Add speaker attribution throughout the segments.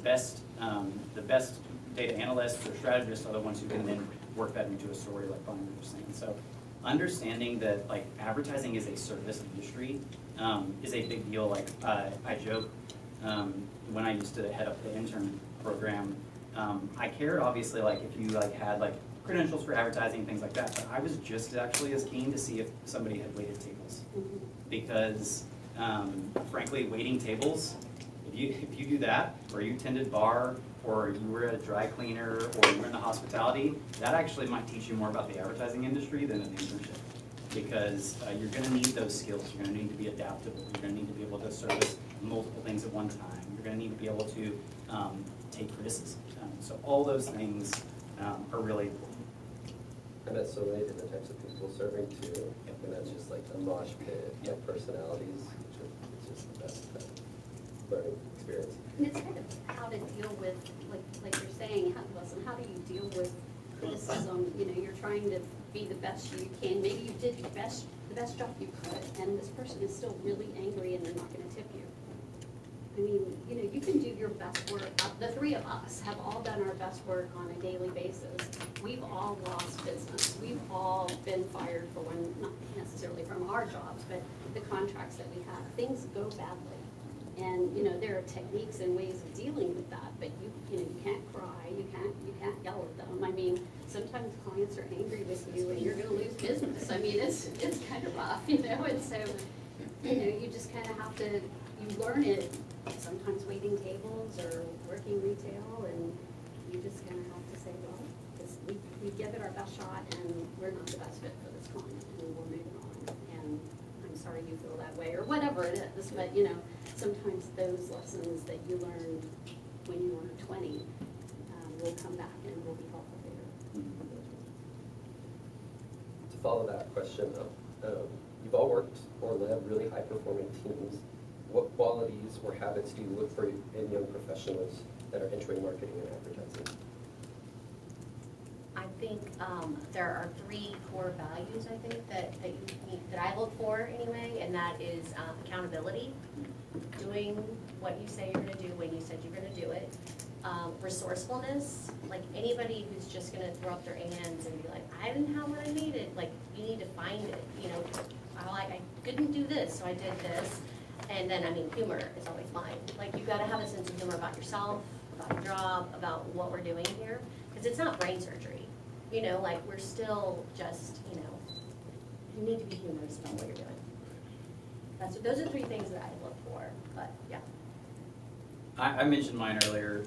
Speaker 1: the best data analysts or strategists are the ones who can then work that into a story, like Bonnie was saying. So understanding that like advertising is a service industry is a big deal. Like I joke when I used to head up the intern program, I cared obviously like if you like had like credentials for advertising, things like that, but I was just actually as keen to see if somebody had waited tables. Because frankly, waiting tables, if you do that, or you tended bar, or you were a dry cleaner, or you were in the hospitality, that actually might teach you more about the advertising industry than an internship. Because you're gonna need those skills. You're gonna need to be adaptable. You're gonna need to be able to service multiple things at one time. You're gonna need to be able to take criticism. So all those things are really important.
Speaker 2: And that's so many different types of people serving too. And that's just like a mosh pit of personalities, which is just the best learning experience.
Speaker 3: And it's kind of how to deal with, like you're saying, how do you deal with criticism? You know, you're trying to be the best you can. Maybe you did the best job you could, and this person is still really angry and they're not going to tip you. I mean, you know, you can do your best work. The three of us have all done our best work on a daily basis. We've all lost business. We've all been fired for one, not necessarily from our jobs, but the contracts that we have. Things go badly. And, you know, there are techniques and ways of dealing with that, but you know, you can't cry, you can't yell at them. I mean, sometimes clients are angry with you and you're gonna lose business. I mean, it's kind of rough, you know, and so, you know, you just kind of have to, you learn it, sometimes waiting tables or working retail, and you just kind of have to say, well, we give it our best shot and we're not the best fit for this client and we're moving on. And I'm sorry you feel that way or whatever it is, but you know, sometimes those lessons that you learned when you were 20 will come back and will be helpful later.
Speaker 2: To follow that question up, you've all worked or led really high-performing teams. What qualities or habits do you look for in young professionals that are entering marketing and advertising?
Speaker 4: I think there are three core values, I think, that I look for anyway, and that is accountability, doing what you say you're going to do when you said you're going to do it, resourcefulness, like anybody who's just going to throw up their hands and be like, I didn't have what I needed, like you need to find it, you know, I couldn't do this, so I did this. And then, I mean, humor is always fine. Like, you've got to have a sense of humor about yourself, about your job, about what we're doing here. Because it's not brain surgery. You know, like, we're still just, you know, you need to be humorous about what you're doing. Those are three things that I look for. But, yeah.
Speaker 1: I mentioned mine earlier.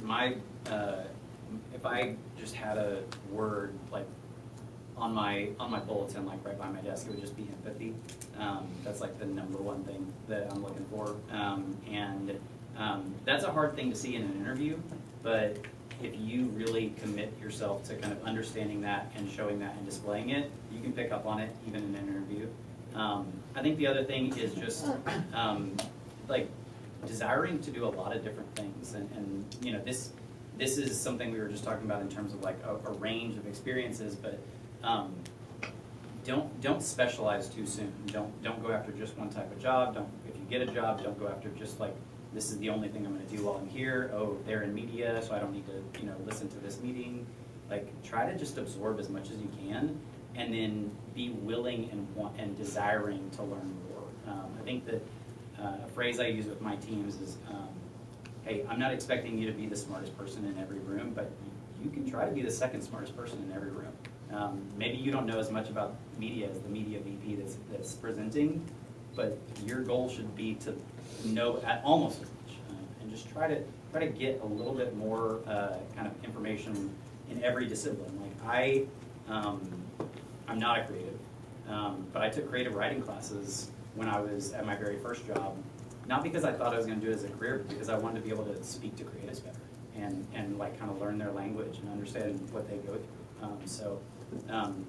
Speaker 1: If I just had a word, like, on my bulletin, like right by my desk, it would just be empathy. That's like the #1 thing that I'm looking for. That's a hard thing to see in an interview, but if you really commit yourself to kind of understanding that and showing that and displaying it, you can pick up on it even in an interview. I think the other thing is just like desiring to do a lot of different things, and you know, this is something we were just talking about in terms of like a range of experiences, but don't specialize too soon. Don't go after just one type of job. If you get a job, don't go after just like, this is the only thing I'm going to do while I'm here. Oh, they're in media, so I don't need to, you know, listen to this meeting. Like, try to just absorb as much as you can, and then be willing and desiring to learn more. I think that a phrase I use with my teams is, hey, I'm not expecting you to be the smartest person in every room, but you can try to be the second smartest person in every room. Maybe you don't know as much about media as the media VP that's presenting, but your goal should be to know almost as much, and just try to get a little bit more kind of information in every discipline. Like I'm not a creative, but I took creative writing classes when I was at my very first job, not because I thought I was going to do it as a career, but because I wanted to be able to speak to creatives better and like kind of learn their language and understand what they go through.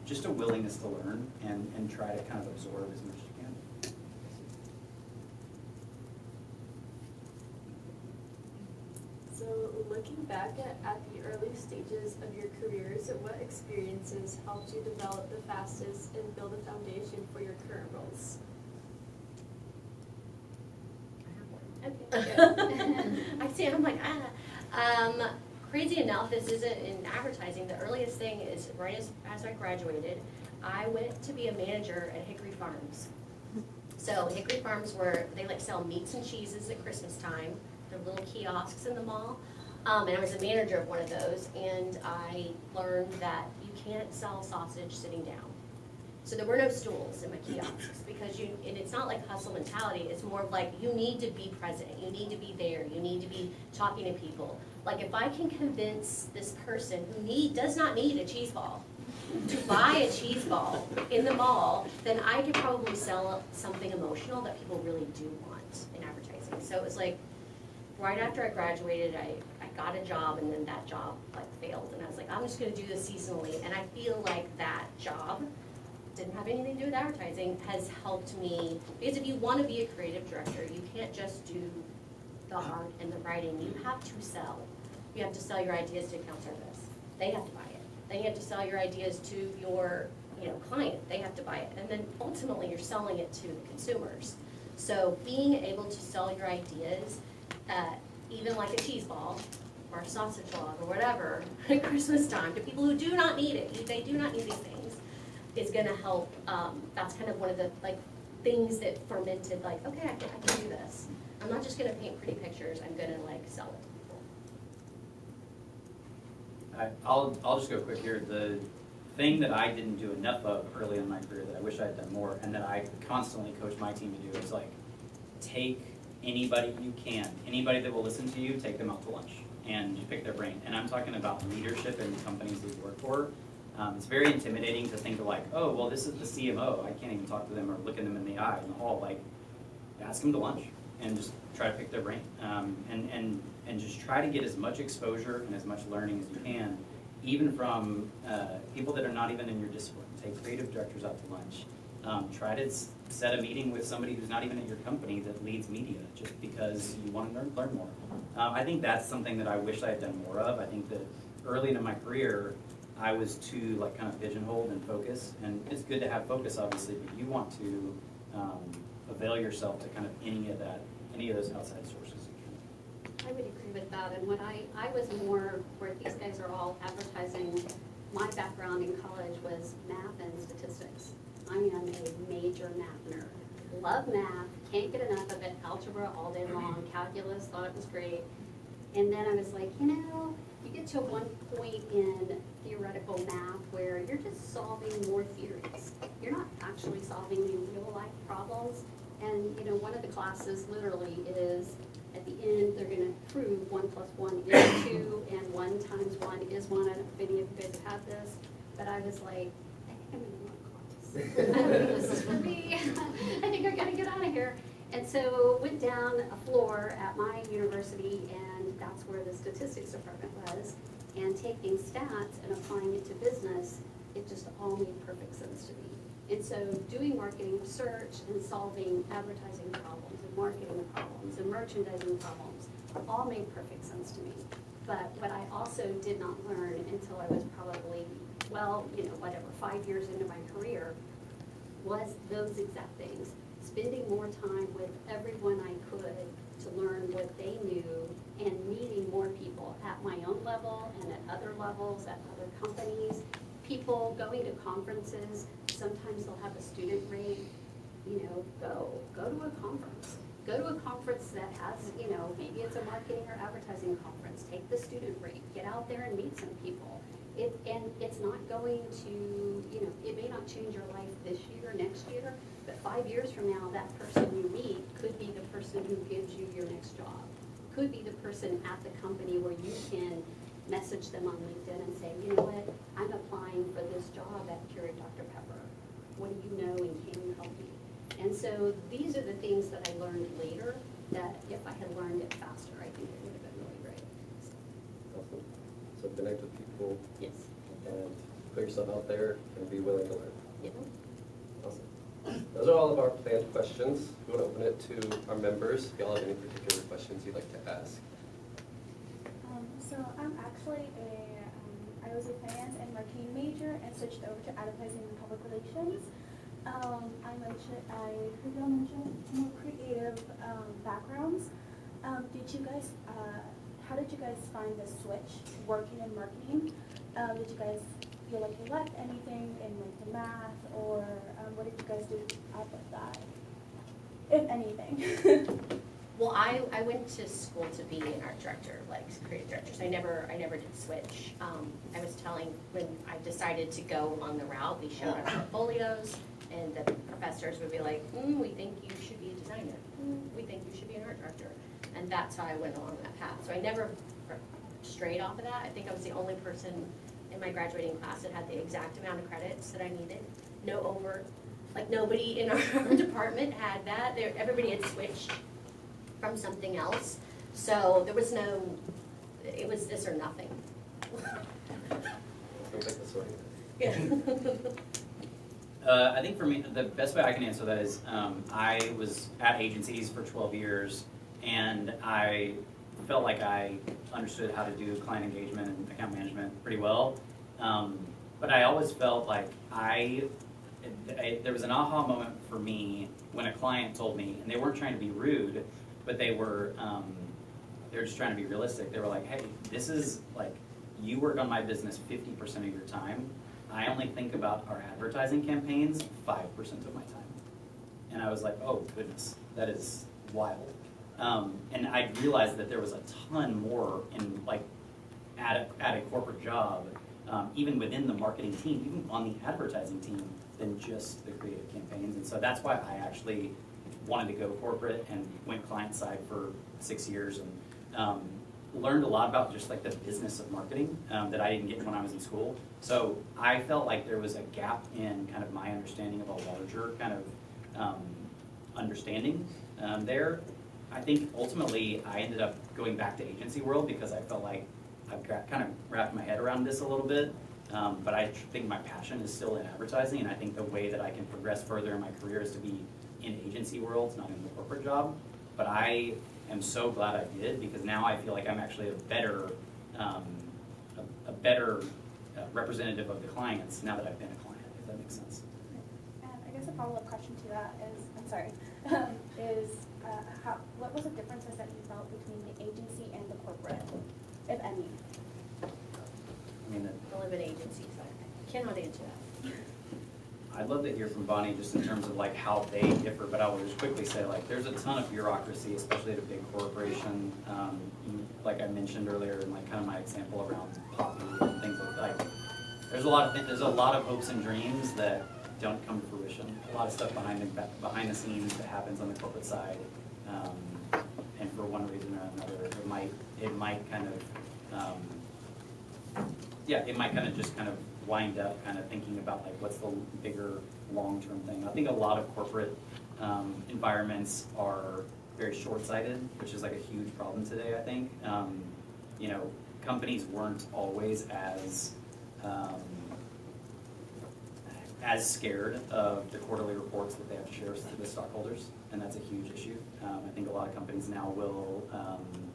Speaker 1: Just a willingness to learn and try to kind of absorb as much as you can.
Speaker 5: So looking back at the early stages of your careers, what experiences helped you develop the fastest and build a foundation for your current roles?
Speaker 4: I see, I'm like, Crazy enough, this isn't in advertising. The earliest thing is right as I graduated, I went to be a manager at Hickory Farms. So Hickory Farms they like sell meats and cheeses at Christmas time. They're little kiosks in the mall. And I was a manager of one of those, and I learned that you can't sell sausage sitting down. So there were no stools in my kiosks because and it's not like hustle mentality, it's more of like you need to be present, you need to be there, you need to be talking to people. Like if I can convince this person who does not need a cheese ball to buy a cheese ball in the mall, then I could probably sell something emotional that people really do want in advertising. So it was like, right after I graduated, I got a job, and then that job like failed, and I was like, I'm just gonna do this seasonally, and I feel like that job didn't have anything to do with advertising, has helped me, because if you wanna be a creative director, you can't just do the art and the writing, you have to sell. You have to sell your ideas to account service, they have to buy it. Then you have to sell your ideas to your client, they have to buy it, and then ultimately you're selling it to the consumers. So being able to sell your ideas, even like a cheese ball or a sausage log or whatever at Christmas time, to people who do not need it, they do not need these things, is gonna help. That's kind of one of the things that fermented, like, okay, I can do this. I'm not just gonna paint pretty pictures, I'm gonna sell it to people.
Speaker 1: I'll just go quick here. The thing that I didn't do enough of early in my career that I wish I had done more, and that I constantly coach my team to do, is take anybody you can, anybody that will listen to you, take them out to lunch and just pick their brain. And I'm talking about leadership in the companies that you work for. It's very intimidating to think of oh, well, this is the CMO. I can't even talk to them or look at them in the eye in the hall. Ask them to lunch and just try to pick their brain. And just try to get as much exposure and as much learning as you can, even from people that are not even in your discipline. Take creative directors out to lunch. Try to set a meeting with somebody who's not even at your company that leads media, just because you want to learn more. I think that's something that I wish I had done more of. I think that early in my career, I was too kind of pigeonholed and focused, and it's good to have focus, obviously, but you want to avail yourself to kind of any of those outside sources you can.
Speaker 3: I would agree with that, and when I was more, where these guys are all advertising, my background in college was math and statistics. I mean, I'm a major math nerd. Love math, can't get enough of it, algebra all day long, calculus, thought it was great. And then I was like, you get to one point in theoretical math where you're just solving more theories. You're not actually solving any real life problems. And one of the classes literally is, at the end, they're gonna prove 1 + 1 is 2 and 1 × 1 is 1. I don't know if any of you guys have had this, but I was like, I think I'm gonna want class. I don't think this is for me. I think I gotta get out of here. And so went down a floor at my university, and that's where the statistics department was. And taking stats and applying it to business, it just all made perfect sense to me. And so doing marketing research and solving advertising problems and marketing problems and merchandising problems all made perfect sense to me. But what I also did not learn until I was probably, 5 years into my career, was those exact things. Spending more time with everyone I could to learn what they knew, and meeting more people at my own level and at other levels, at other companies. People going to conferences, sometimes they'll have a student rate, go to a conference. Go to a conference that has, maybe it's a marketing or advertising conference, take the student rate, get out there and meet some people. And it's not going to, it may not change your life this year, next year, but 5 years from now, that person you meet could be the person who gives you your next job. Could be the person at the company where you can message them on LinkedIn and say, you know what, I'm applying for this job at Keurig Dr. Pepper. What do you know and can you help me? And so these are the things that I learned later that if I had learned it faster, I think it would have been really great.
Speaker 2: Awesome. So connect with people
Speaker 3: Yes.
Speaker 2: and put yourself out there and be willing to learn.
Speaker 3: Yep.
Speaker 2: Awesome. Those are all of our planned questions. We want to open it to our members. If y'all have any particular questions you'd like to ask.
Speaker 6: So I'm actually I was a finance and marketing major and switched over to advertising and public relations. I heard y'all mention more creative backgrounds. Did you guys how did you guys find the switch working in marketing? Did you guys feel like you lacked anything in like the math, or what did you guys do out of that, if anything?
Speaker 4: Well, I went to school to be an art director, like creative director, so I never did switch. I was telling, when I decided to go along the route, we showed our portfolios, and the professors would be like, we think you should be a designer, we think you should be an art director. And that's how I went along that path. So I never strayed off of that. I think I was the only person in my graduating class that had the exact amount of credits that I needed. No over, like nobody in our department had that. Everybody had switched from something else. So there was no, it was this or nothing.
Speaker 2: Sounds like the sort of-
Speaker 4: Yeah.
Speaker 1: I think for me, the best way I can answer that is I was at agencies for 12 years, and I felt like I understood how to do client engagement and account management pretty well. But I always felt like there was an aha moment for me when a client told me, and they weren't trying to be rude, but they were just trying to be realistic. They were like, hey, this is like, you work on my business 50% of your time. I only think about our advertising campaigns 5% of my time. And I was like, oh goodness, that is wild. And I realized that there was a ton more in like at a corporate job, even within the marketing team, even on the advertising team, than just the creative campaigns. And so that's why I actually wanted to go corporate and went client side for 6 years, and learned a lot about just like the business of marketing that I didn't get when I was in school. So I felt like there was a gap in kind of my understanding of a larger kind of understanding there. I think ultimately I ended up going back to agency world because I felt like I've kind of wrapped my head around this a little bit. But I think my passion is still in advertising, and I think the way that I can progress further in my career is to be in agency worlds, not in the corporate job. But I am so glad I did, because now I feel like I'm actually a better representative of the clients now that I've been a client, if that makes sense.
Speaker 6: And I guess a follow-up question to that is, I'm sorry, what was the differences that you felt between the agency and the corporate, if any?
Speaker 1: I mean,
Speaker 4: I live in agencies, so I cannot answer that.
Speaker 1: I'd love to hear from Bonnie just in terms of like how they differ, but I will just quickly say like there's a ton of bureaucracy, especially at a big corporation. Like I mentioned earlier in like kind of my example around Poppy and things like that. There's a lot of hopes and dreams that don't come to fruition. A lot of stuff behind the scenes that happens on the corporate side, and for one reason or another, it might kind of just kind of wind up kind of thinking about like what's the bigger long-term thing. I think a lot of corporate environments are very short-sighted, which is like a huge problem today, I think. Companies weren't always as scared of the quarterly reports that they have to share to the stockholders, and that's a huge issue. I think a lot of companies now will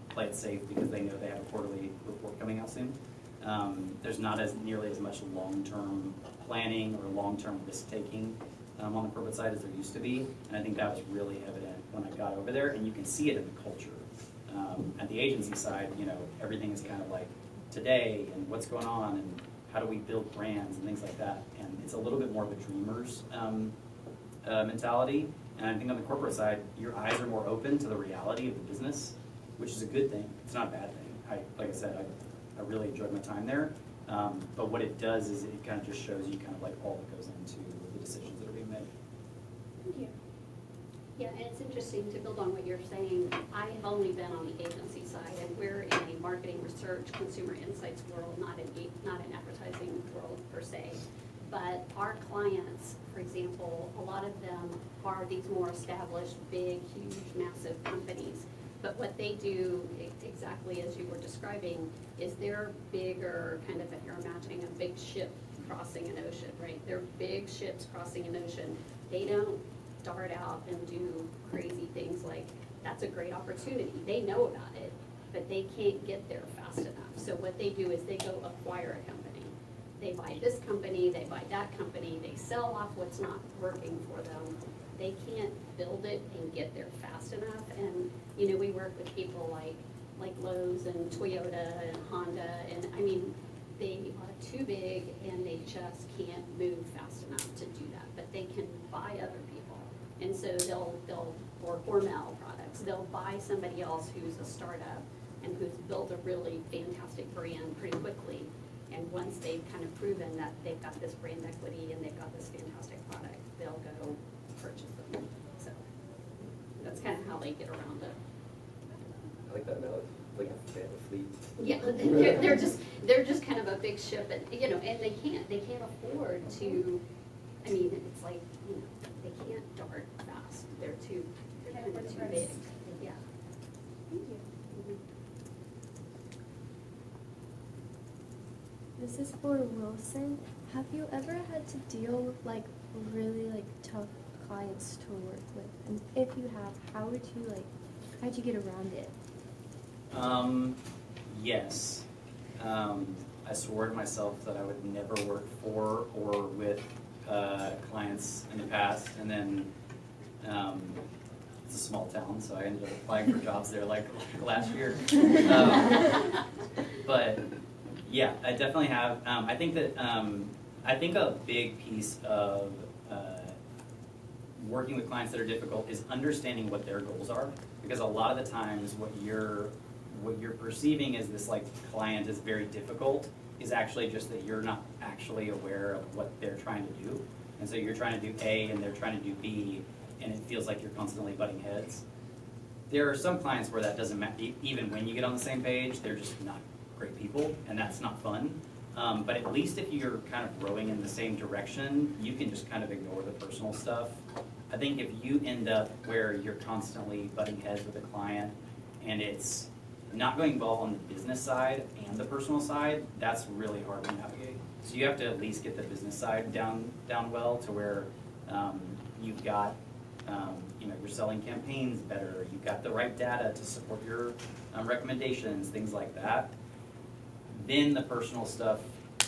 Speaker 1: play it safe because they know they have a quarterly report coming out soon. There's not nearly as much long-term planning or long-term risk-taking on the corporate side as there used to be, and I think that was really evident when I got over there, and you can see it in the culture. At the agency side, everything is kind of like today and what's going on and how do we build brands and things like that, and it's a little bit more of a dreamer's mentality. And I think on the corporate side, your eyes are more open to the reality of the business, which is a good thing. It's not a bad thing. Like I said, I really enjoyed my time there. But what it does is it kind of just shows you kind of like all that goes into the decisions that are being made.
Speaker 6: Thank you.
Speaker 3: Yeah, and it's interesting to build on what you're saying. I have only been on the agency side, and we're in a marketing research, consumer insights world, not an advertising world per se. But our clients, for example, a lot of them are these more established, big, huge, massive companies. But what they do, exactly as you were describing, is they're bigger, kind of, if you're imagining a big ship crossing an ocean, right? They're big ships crossing an ocean. They don't dart out and do crazy things like, that's a great opportunity. They know about it, but they can't get there fast enough. So what they do is they go acquire a company. They buy this company, they buy that company, they sell off what's not working for them. They can't build it and get there fast enough. And, we work with people like like Lowe's and Toyota and Honda, and I mean, they are too big and they just can't move fast enough to do that, but they can buy other people. And so they'll, or Hormel products, they'll buy somebody else who's a startup and who's built a really fantastic brand pretty quickly. And once they've kind of proven that they've got this brand equity and they've got this fantastic product, they'll go purchase them. So that's kind of how they get around it.
Speaker 2: I like that analogy, like a fleet.
Speaker 3: Yeah, they're just kind of a big ship, and you know, and they can't afford to. I mean, it's like, you know, they can't dart fast. They're
Speaker 6: Can't
Speaker 3: kind
Speaker 6: afford
Speaker 3: of
Speaker 6: to
Speaker 3: too
Speaker 6: burst.
Speaker 3: big. Yeah.
Speaker 6: Thank you.
Speaker 7: This is for Wilson. Have you ever had to deal with like really like tough clients to work with? And if you have, how'd you get around it?
Speaker 1: Yes. I swore to myself that I would never work for or with clients in the past, and then it's a small town, so I ended up applying for jobs there like last year. But yeah, I definitely have. I think that I think a big piece of working with clients that are difficult is understanding what their goals are, because a lot of the times what you're perceiving as this like client is very difficult is actually just that you're not actually aware of what they're trying to do. And so you're trying to do A and they're trying to do B, and it feels like you're constantly butting heads. There are some clients where that doesn't matter. Even when you get on the same page, they're just not great people, and that's not fun. But at least if you're kind of rowing in the same direction, you can just kind of ignore the personal stuff. I think if you end up where you're constantly butting heads with a client and it's not going well on the business side and the personal side, that's really hard to navigate. So you have to at least get the business side down well to where you've got, you know, you're selling campaigns better, you've got the right data to support your recommendations, things like that. Then the personal stuff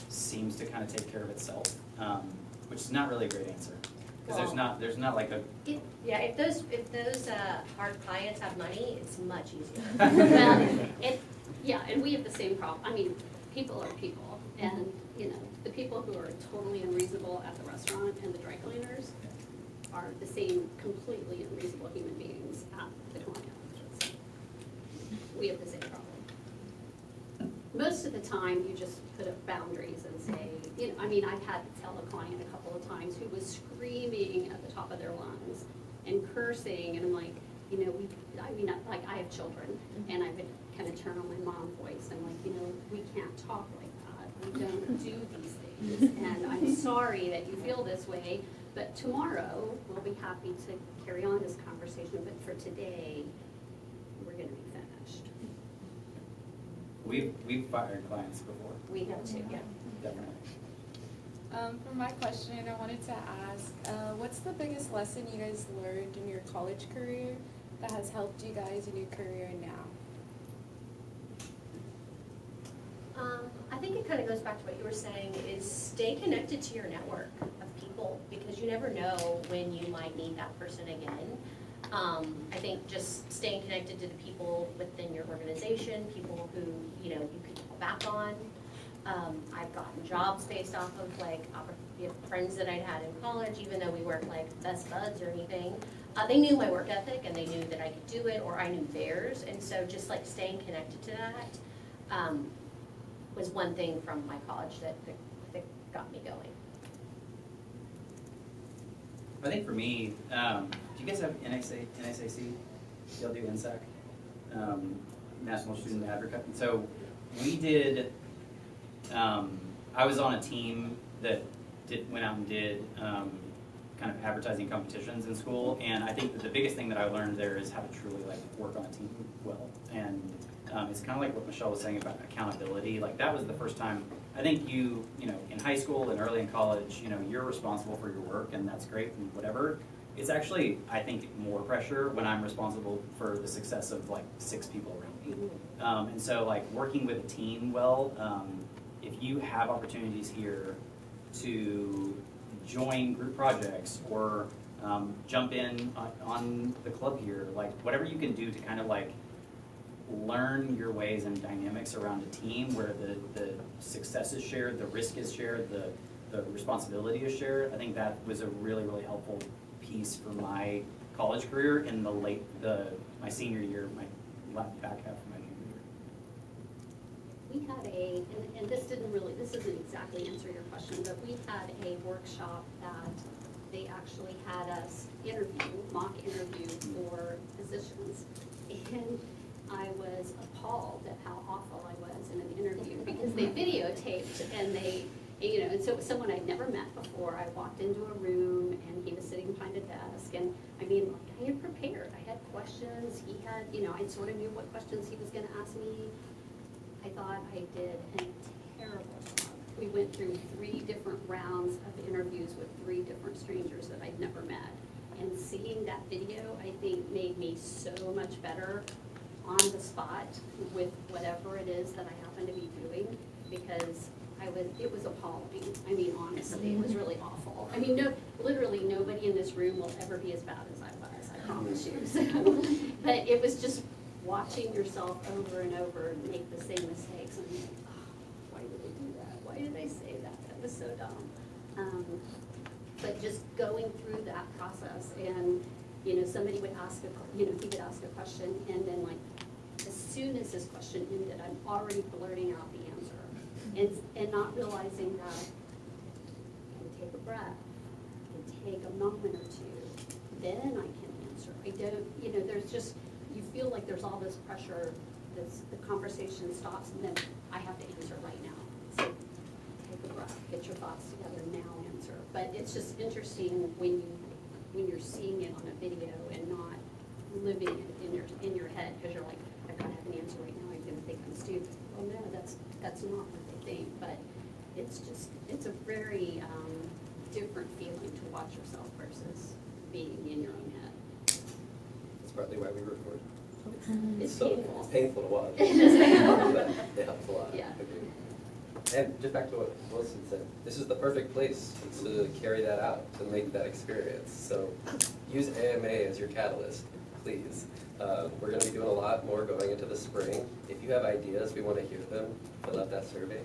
Speaker 1: seems to kind of take care of itself, which is not really a great answer. Because there's not like a
Speaker 4: Yeah, if those hard clients have money, it's much easier.
Speaker 3: Well, yeah, and we have the same problem. I mean, people are people, and you know, the people who are totally unreasonable at the restaurant and the dry cleaners are the same completely unreasonable human beings at the client. We have the same problem. Most of the time, you just put up boundaries and say, you know, I mean, I've had to tell a client a couple of times who was screaming at the top of their lungs and cursing, and I'm like, you know, like I have children, and I would kind of turn on my mom voice. I'm like, you know, we can't talk like that. We don't do these things, and I'm sorry that you feel this way, but tomorrow we'll be happy to carry on this conversation, but for today, we're gonna be finished.
Speaker 1: we've fired clients before,
Speaker 4: We have too, yeah.
Speaker 1: definitely.
Speaker 8: For my question, I wanted to ask, what's the biggest lesson you guys learned in your college career that has helped you guys in your career now?
Speaker 4: I think it kind of goes back to what you were saying, is stay connected to your network of people, because you never know when you might need that person again. I think just staying connected to the people within your organization, people who, you know, you could fall back on. I've gotten jobs based off of like friends that I'd had in college, even though we weren't like best buds or anything. They knew my work ethic and they knew that I could do it, or I knew theirs. And so just like staying connected to that was one thing from my college that got me going.
Speaker 1: I think for me, do you guys have NSAC? Y'all do NSAC? National Student Advocate. So we did, I was on a team that went out and did kind of advertising competitions in school, and I think that the biggest thing that I learned there is how to truly like work on a team well. And it's kind of like what Michelle was saying about accountability. Like that was the first time, I think you know, in high school and early in college, you know, you're responsible for your work and that's great and whatever. It's actually, I think, more pressure when I'm responsible for the success of like 6 people around me. And so like working with a team well, if you have opportunities here to join group projects or jump in on the club here, like whatever you can do to kind of like learn your ways and dynamics around a team where the success is shared, the risk is shared, the responsibility is shared. I think that was a really, really helpful piece for my college career in my senior year, my back half of my junior year.
Speaker 3: We had and this isn't exactly answer your question, but we had a workshop that they actually had us mock interview for positions. And I was appalled at how awful I was in an interview because they videotaped and and so it was someone I'd never met before. I walked into a room and he was sitting behind a desk and I had prepared. I had questions. He had, I sort of knew what questions he was gonna ask me. I thought I did a terrible job. We went through 3 different rounds of interviews with 3 different strangers that I'd never met. And seeing that video, I think, made me so much better on the spot with whatever it is that I happen to be doing, because it was appalling. Honestly, it was really awful. Literally nobody in this room will ever be as bad as I was, I promise you. So, but it was just watching yourself over and over make the same mistakes. And I'm like, oh, why did I do that? Why did I say that? That was so dumb. But just going through that process and, somebody would ask he would ask a question and then as soon as his question ended, I'm already blurting out the answer and not realizing that I can take a breath, I can take a moment or two, then I can answer. I don't, there's just, you feel like there's all this pressure, the conversation stops and then I have to answer right now. So take a breath, get your thoughts together, now answer. But it's just interesting when you're seeing it on a video and not living it in your head, because you're like, I gotta have an answer right now, I'm gonna think I'm stupid. Well, no, that's not what they think, but it's a very different feeling to watch yourself versus being in your own head.
Speaker 2: That's partly why we record.
Speaker 3: It's
Speaker 2: So
Speaker 3: painful.
Speaker 2: it's painful to watch.
Speaker 3: It is painful.
Speaker 2: But it helps a lot.
Speaker 3: Yeah.
Speaker 2: Agreed. And just back to what Wilson said, this is the perfect place to carry that out, to make that experience. So use AMA as your catalyst, please. We're going to be doing a lot more going into the spring. If you have ideas, we want to hear them. Fill out that survey.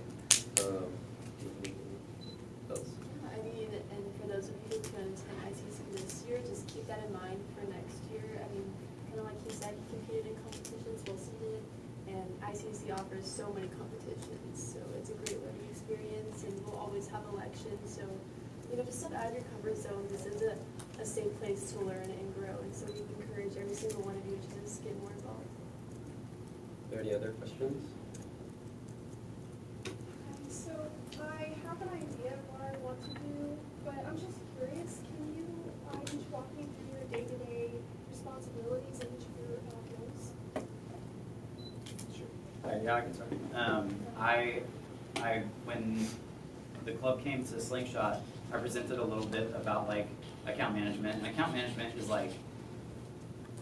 Speaker 5: And for those of you who can attend ICC this year, just keep that in mind for next year. Kind of like he said, he competed in competitions, Wilson did, and ICC offers so many competitions. So it's a great learning experience, and we'll always have elections. So, just step out of your comfort zone. This is a safe place to learn and grow, and so we encourage every single one of you to just get more involved.
Speaker 2: Are there any other questions?
Speaker 9: So I have an idea of what I want to do, but I'm just curious, can you each walk me through your day-to-day responsibilities in each of your roles?
Speaker 1: Sure. Yeah, I can start. When the club came to Slingshot, I presented a little bit about account management. And account management is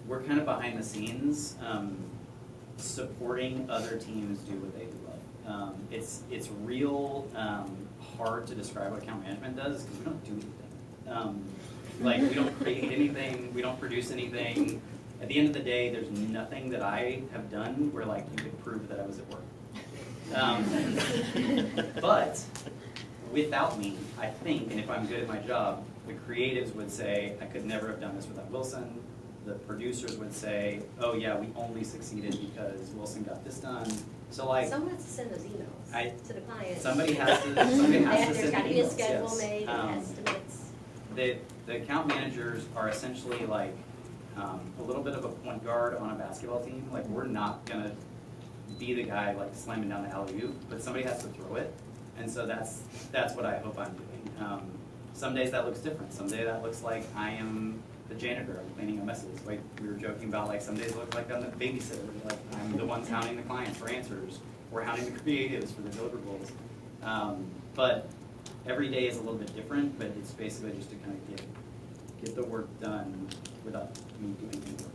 Speaker 1: we're kind of behind the scenes supporting other teams do what they do well. It's real hard to describe what account management does because we don't do anything. We don't create anything, we don't produce anything. At the end of the day, there's nothing that I have done where you could prove that I was at work. But without me, I think, and if I'm good at my job, the creatives would say, I could never have done this without Wilson. The producers would say, oh yeah, we only succeeded because Wilson got this done. So
Speaker 4: Someone has to send those emails to the client.
Speaker 1: Somebody has to send emails.
Speaker 4: There's got to be a schedule
Speaker 1: yes.
Speaker 4: made, estimates.
Speaker 1: The account managers are essentially a little bit of a point guard on a basketball team. We're not gonna be the guy slamming down the alley-oop, but somebody has to throw it. And so that's what I hope I'm doing. Some days that looks different. Some days that looks like I am the janitor, I'm cleaning up messes. We were joking about some days look like I'm the babysitter. I'm the one hounding the clients for answers. We're hounding the creatives for the deliverables. But every day is a little bit different, but it's basically just to kind of get the work done without me doing any work.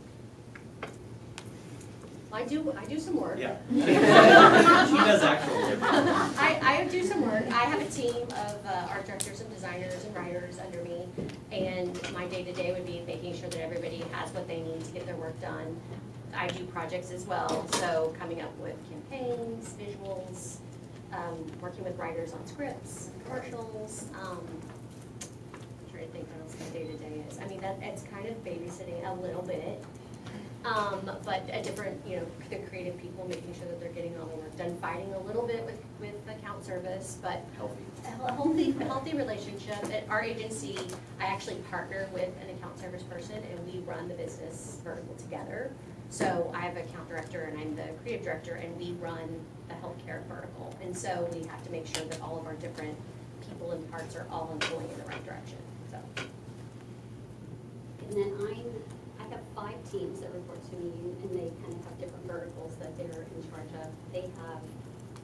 Speaker 4: I do some work.
Speaker 1: Yeah. She does actual work.
Speaker 4: I do some work. I have a team of art directors and designers and writers under me, and my day-to-day would be making sure that everybody has what they need to get their work done. I do projects as well, so coming up with campaigns, visuals, working with writers on scripts, commercials, trying to think what else my day-to-day is. I mean, it's kind of babysitting a little bit, but a different, the creative people, making sure that they're getting all the work done, fighting a little bit with account service, but
Speaker 1: Healthy.
Speaker 4: a healthy relationship. At our agency, I actually partner with an account service person, and we run the business vertical together. So I have an account director, and I'm the creative director, and we run the healthcare vertical. And so we have to make sure that all of our different people and parts are all going in the right direction, so.
Speaker 3: And then I have 5 teams that report to me, and they kind of have different verticals that they're in charge of. They have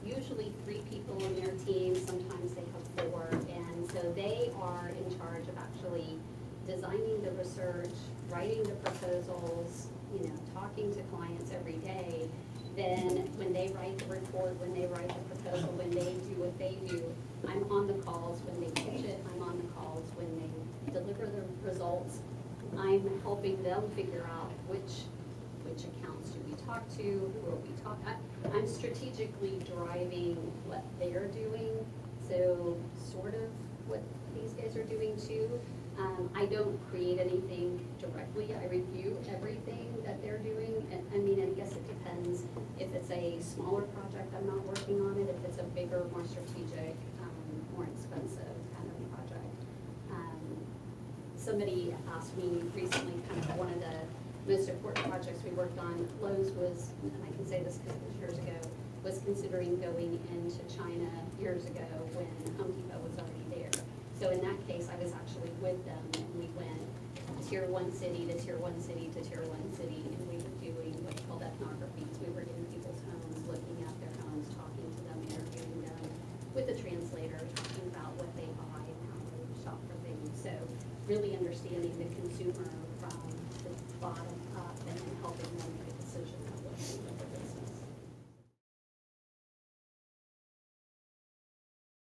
Speaker 3: usually 3 people on their team, sometimes they have 4, and so they are in charge of actually designing the research, writing the proposals, talking to clients every day. Then when they write the report, when they write the proposal, when they do what they do, I'm on the calls. When they pitch it, I'm on the calls. When they deliver the results, I'm helping them figure out which accounts do we talk to, who are we talking. I'm strategically driving what they're doing, so sort of what these guys are doing too. I don't create anything directly. I review everything that they're doing. And I guess it depends. If it's a smaller project, I'm not working on it. If it's a bigger, more strategic, more expensive kind of project. Somebody asked me recently, kind of one of the most important projects we worked on, Lowe's was, and I can say this because it was years ago, was considering going into China years ago when Home Depot was already there. So in that case, I was actually with them, and we went tier 1 city to tier 1 city to tier 1 city, and we were doing what's called ethnographies. We were in people's homes, looking at their homes, talking to them, interviewing them with a translator, talking about what they buy and how they shop for things. So really understanding the consumer from the bottom up and then helping them make a decision of what they